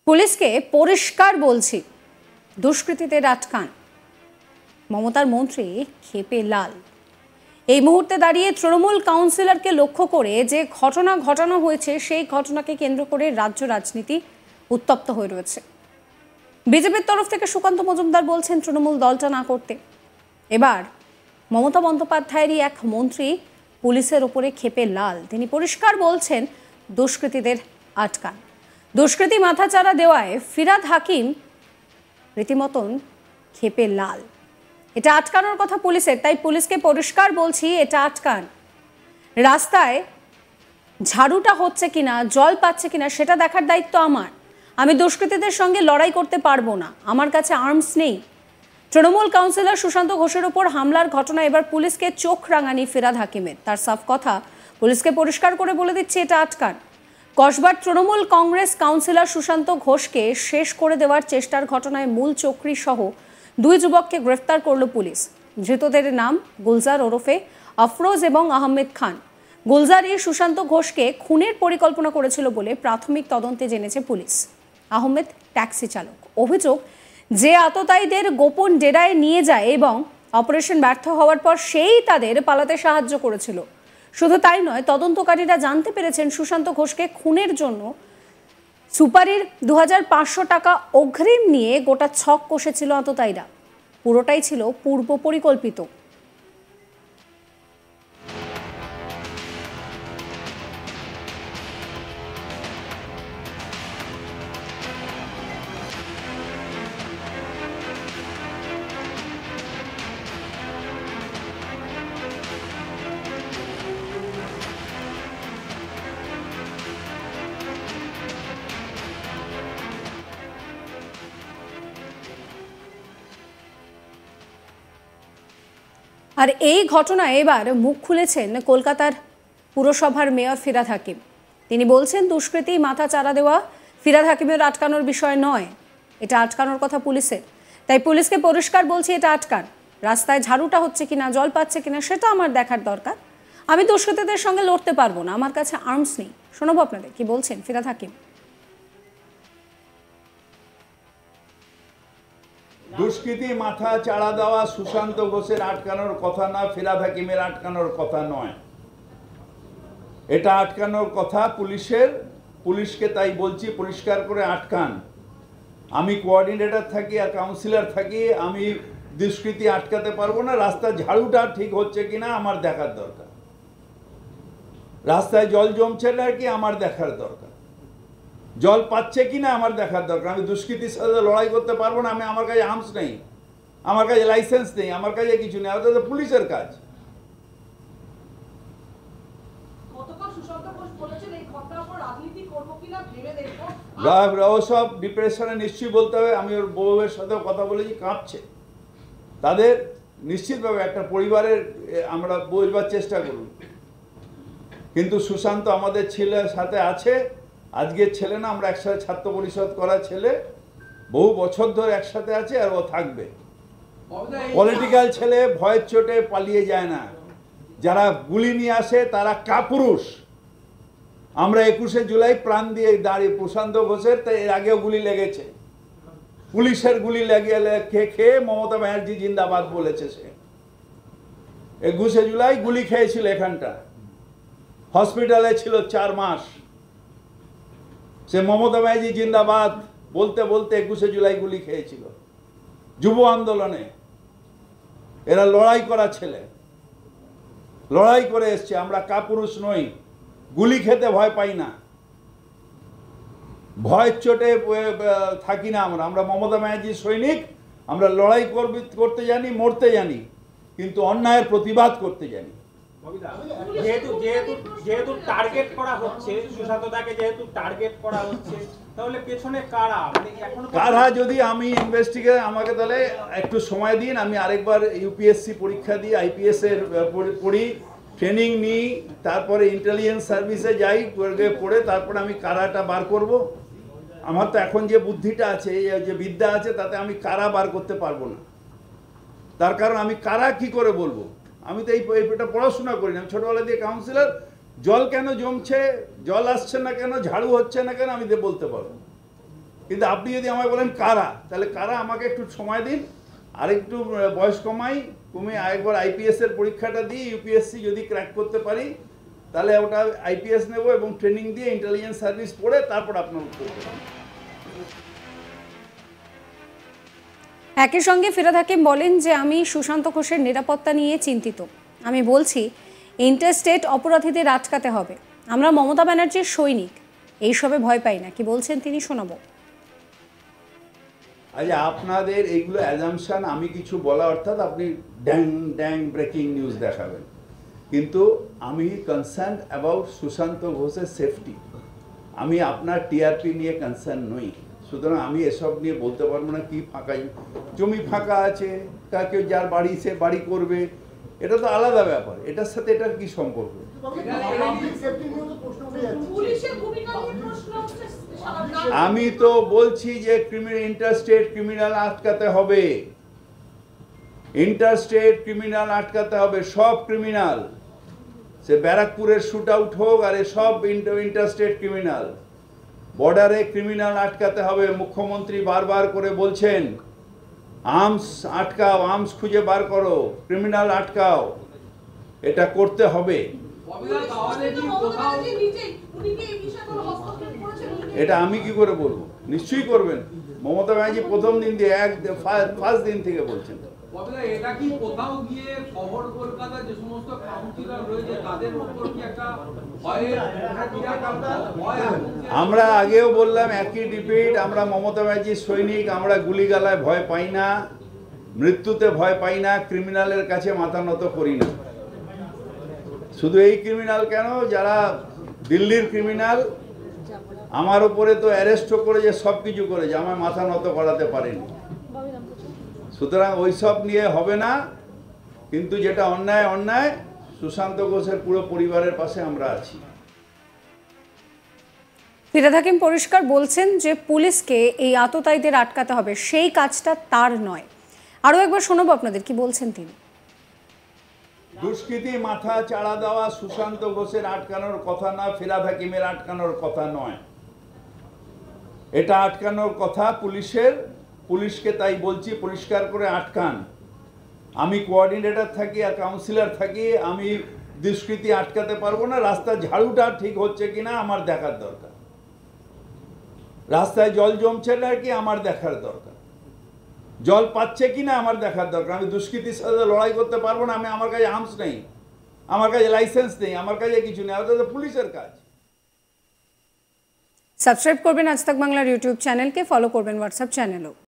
পুলিশকে পরিষ্কার বলছি, দুষ্কৃতীদের আটকান। মমতার মন্ত্রী ক্ষেপে লাল। এই মুহূর্তে দাঁড়িয়ে তৃণমূল কাউন্সিলরকে লক্ষ্য করে যে ঘটনা ঘটানো হয়েছে, সেই ঘটনাকে কেন্দ্র করে রাজ্য রাজনীতি উত্তপ্ত হয়ে রয়েছে। বিজেপির তরফ থেকে সুকান্ত মজুমদার বলছেন তৃণমূল দলটা না করতে। এবার মমতা বন্দ্যোপাধ্যায়েরই এক মন্ত্রী পুলিশের ওপরে ক্ষেপে লাল। তিনি পরিষ্কার বলছেন দুষ্কৃতীদের আটকান। দুষ্কৃতী মাথাচাড়া দেওয়ায় ফিরহাদ হাকিম রীতিমতন ক্ষেপে লাল। এটা আটকানোর কথা পুলিশের, তাই পুলিশকে পরিষ্কার বলছি, এটা আটকান। রাস্তায় ঝাড়ুটা হচ্ছে কিনা, জল পাচ্ছে কিনা সেটা দেখার দায়িত্ব আমার। আমি দুষ্কৃতীদের সঙ্গে লড়াই করতে পারবো না, আমার কাছে আর্মস নেই। তৃণমূল কাউন্সিলর সুশান্ত ঘোষের ওপর হামলার ঘটনা এবার পুলিশকে চোখ রাঙানি ফিরহাদ হাকিমের। তার সাফ কথা, পুলিশকে পরিষ্কার করে বলে দিচ্ছে এটা আটকান। কসবার তৃণমূল কংগ্রেস কাউন্সিলর সুশান্ত ঘোষকে শেষ করে দেওয়ার চেষ্টার ঘটনায় মূল চক্রী সহ দুই যুবককে গ্রেফতার করল পুলিশ। ধৃতদের নাম গুলজার ওরফে আফরোজ এবং আহমেদ খান। গুলজারই সুশান্ত ঘোষকে খুনের পরিকল্পনা করেছিল বলে প্রাথমিক তদন্তে জেনেছে পুলিশ। আহমেদ ট্যাক্সি চালক। অভিযোগ, যে আততায়ীদের গোপন ডেরায় নিয়ে যায় এবং অপারেশন ব্যর্থ হওয়ার পর সেই তাদের পালাতে সাহায্য করেছিল। শুধু তাই নয়, তদন্তকারীরা জানতে পেরেছেন সুশান্ত ঘোষকে খুনের জন্য সুপারির 2500 টাকা অগ্রিম নিয়ে গোটা ছক কষেছিল আততায়ীরা। পুরোটাই ছিল পূর্ব পরিকল্পিত। আর এই ঘটনায় এবার মুখ খুলেছেন কলকাতার পুরসভার মেয়র ফিরহাদ হাকিম। তিনি বলছেন দুষ্কৃতী মাথা চাড়া দেওয়া ফিরহাদ হাকিমের আটকানোর বিষয় নয়, এটা আটকানোর কথা পুলিশের। তাই পুলিশকে পরিষ্কার বলছি, এটা আটকান। রাস্তায় ঝাড়ুটা হচ্ছে কিনা, জল পাচ্ছে কিনা সেটা আমার দেখার দরকার। আমি দুষ্কৃতীদের সঙ্গে লড়তে পারবো না, আমার কাছে আর্মস নেই। শোনাবো আপনাদের কি বলছেন ফিরহাদ হাকিম। দুষ্কৃতী মাথা চাড়া দেওয়া সুশান্ত ঘোষের আটকানোর কথা না, ফিরহাদ হাকিমের আটকানোর কথা নয়। এটা আটকানোর কথা পুলিশের। পুলিশকে তাই বলছি পরিষ্কার করে আটকান। আমি কোঅর্ডিনেটর থাকি আর কাউন্সিলর থাকি, আমি দুষ্কৃতী আটকাতে পারবো না। রাস্তার ঝাড়ুটা ঠিক হচ্ছে কিনা আমার দেখার দরকার। রাস্তায় জল জমছে না কি আমার দেখার দরকার। জল পাচ্ছে কিনা আমার দেখার দরকার। আমি দুষ্কৃতির সাথে লড়াই করতে পারবো না। আমার কাছে আর্মস নেই, আমার কাছে লাইসেন্স নেই, আমার কাছে কিছু নেই। ওটা তো পুলিশের কাজ। ওসব ডিপ্রেশনে নিশ্চয়ই বলতে হবে। আমি ওর বউয়ের সাথেও কথা বলেছি, কাঁপছে। তাদের নিশ্চিতভাবে একটা পরিবারের আমরা বোঝবার চেষ্টা করুন। কিন্তু সুশান্ত আমাদের ছেলের সাথে আছে। আজকের ছেলে না, আমরা একসাথে ছাত্র পরিষদ করা ছেলে, বহু বছর ধরে একসাথে আছে আর ও থাকবে। পলিটিক্যাল ছেলে ভয়ের চোটে পালিয়ে যায় না। যারা গুলি নিয়ে আসে তারা কাপুরুষ। আমরা 21শে জুলাই প্রাণ দিয়ে দাঁড়িয়ে প্রশান্ত ঘোষের, তাই এর আগেও গুলি লেগেছে। পুলিশের গুলি খেয়ে মমতা ব্যানার্জি জিন্দাবাদ বলেছে। সে 21শে জুলাই গুলি খেয়েছিল, এখানটা হসপিটালে ছিল 4 মাস। সে মমতা ব্যানার্জি জিন্দাবাদ বলতে বলতে 21শে জুলাই গুলি খেয়েছিল। যুব আন্দোলনে এরা লড়াই করা ছেলে, লড়াই করে এসছে। আমরা কাপুরুষ নই, গুলি খেতে ভয় পাই না, ভয়ের চোটে থাকি না। আমরা মমতা ব্যানার্জির সৈনিক। আমরা লড়াই করতে জানি, মরতে জানি, কিন্তু অন্যায়ের প্রতিবাদ করতে জানি। যেহেতু টার্গেট করা হচ্ছে, সুশান্তদাকে যেহেতু টার্গেট করা হচ্ছে, তাহলে পেছনে কারা? কারা যদি আমি ইনভেস্টিগেট, আমাকে তাহলে একটু সময় দিন। আমি আরেকবার ইউপিএসসি পরীক্ষা দিই, আইপিএস এর পড়ি, ট্রেনিং নিই, তারপরে ইন্টেলিজেন্স সার্ভিসে যাই, পড়ে তারপরে আমি কারাটা বার করব। আমার তো এখন যে বুদ্ধিটা আছে, যে বিদ্যা আছে, তাতে আমি কারা বার করতে পারবো না। তার কারণ আমি কারা কি করে বলবো? আমি তো এটা পড়াশোনা করি না। আমি ছোটবেলা দিয়ে কাউন্সিলর। জল কেন জমছে, জল আসছে না কেন, ঝাড়ু হচ্ছে না কেন, আমি বলতে পারবো। কিন্তু আপনি যদি আমায় বলেন কারা, তাহলে কারা আমাকে একটু সময় দিন, আরেকটু বয়স কমে আরেকবার আইপিএসের পরীক্ষাটা দিই, ইউপিএসসি যদি ক্র্যাক করতে পারি তাহলে ওটা আইপিএস নেব এবং ট্রেনিং দিয়ে ইন্টেলিজেন্স সার্ভিস পড়ে তারপর আপনার উত্তর দেবেন। একই সঙ্গে ফিরহাদ হাকিম বলেন যে আমি সুশান্ত ঘোষের নিরাপত্তা নিয়ে চিন্তিত। আমি বলছি ইন্টারস্টেট অপরাধীদের আটকাতে হবে। আমরা মমতা ব্যানার্জির সৈনিক, এইসবে ভয় পাই না। কি বলছেন তিনি শোনাবো। আচ্ছা, আপনাদের এইগুলো অ্যাজামশন, আমি কিছু বলা অর্থাৎ আপনি ড্যাং ড্যাং ব্রেকিং নিউজ দেখাবেন, কিন্তু আমি কনসার্ন অ্যাবাউট সুশান্ত ঘোষের সেফটি। আমি আপনার টিআরপি নিয়ে কনসার্ন নই, সুতরাং আমি এসব নিয়ে বলতে পারবো না। কি ফাঁকা জমি ফাঁকা আছে, কাকে যার বাড়ি সে বাড়ি করবে, এটা তো আলাদা ব্যাপার, এটার সাথে এটার কি সম্পর্ক? আমি তো বলছি যে ইন্টারস্টেট ক্রিমিনাল আটকাতে হবে, ইন্টারস্টেট ক্রিমিনাল আটকাতে হবে, সব ক্রিমিনাল, সে ব্যারাকপুরের শুট আউট হোক আর সব ইন্টারস্টেট ক্রিমিনাল। বর্ডারে ক্রিমিনাল আটকাতে হবে। মুখ্যমন্ত্রী বারবার করে বলছেন আর্মস আটকাও, আর্মস খুঁজে বার করো, ক্রিমিনাল আটকাও, এটা করতে হবে। এটা আমি কি করে বলবো? নিশ্চয়ই করবেন। মমতা ব্যানার্জি প্রথম দিন দিয়ে ফার্স্ট দিন থেকে বলছেন। এটা কি কোথাও গিয়ে শহর কলকাতা যে সমস্ত কাউন্সিলর রয়েছে তাদের উপর কি একটা আমরা আগেও বললাম একই রিপিট, আমরা মমতা ব্যানার্জির সৈনিক, আমরা গুলিগালায় ভয় পাই না, মৃত্যুতে ভয় পাই না, ক্রিমিনালের কাছে মাথা নত করি না। শুধু এই ক্রিমিনাল কেন, যারা দিল্লির ক্রিমিনাল আমার উপরে তো অ্যারেস্টও করেছে, সব কিছু করেছে, আমার মাথা নত করাতে পারেনি। সুতরাং ওইসব নিয়ে হবে না, কিন্তু যেটা অন্যায় অন্যায়। সুশান্ত ঘোষের পুরো পরিবারের পাশে আমরা আছি। ফিরহাদ হাকিম পরিষ্কার বলছেন যে পুলিশকে এই আততায়ীদের আটকাতে হবে, সেই কাজটা তার নয়। আরও একবার শোনাবো আপনাদের কি বলছেন তিনি। দুষ্কৃতী মাথা চাড়া দেওয়া সুশান্ত ঘোষের আটকানোর কথা না, ফিরহাদ হাকিমের আটকানোর কথা নয়। এটা আটকানোর কথা পুলিশের। পুলিশকে তাই বলছি পরিষ্কার করে আটকান। আমি কোঅর্ডিনেটর থাকি আর কাউন্সিলর থাকি, আমি দুষ্কৃতী আটকাতে পারবো না। রাস্তার ঝাড়ুটা ঠিক হচ্ছে কিনা আমার দেখার দরকার, রাস্তায় জল জমছে না কি আমার দেখার দরকার, জল পাচ্ছে কিনা আমার দেখার দরকার। আমি দুষ্কৃতীর সাথে লড়াই করতে পারবো না। আমার কাছে আর্মস নেই, আমার কাছে লাইসেন্স নেই, আমার কাছে কিছু নেই, ওটা তো পুলিশের কাজ। সাবস্ক্রাইব করবেন আজ তাক বাংলার ইউটিউব চ্যানেলকে, ফলো করবেন হোয়াটসঅ্যাপ চ্যানেলও।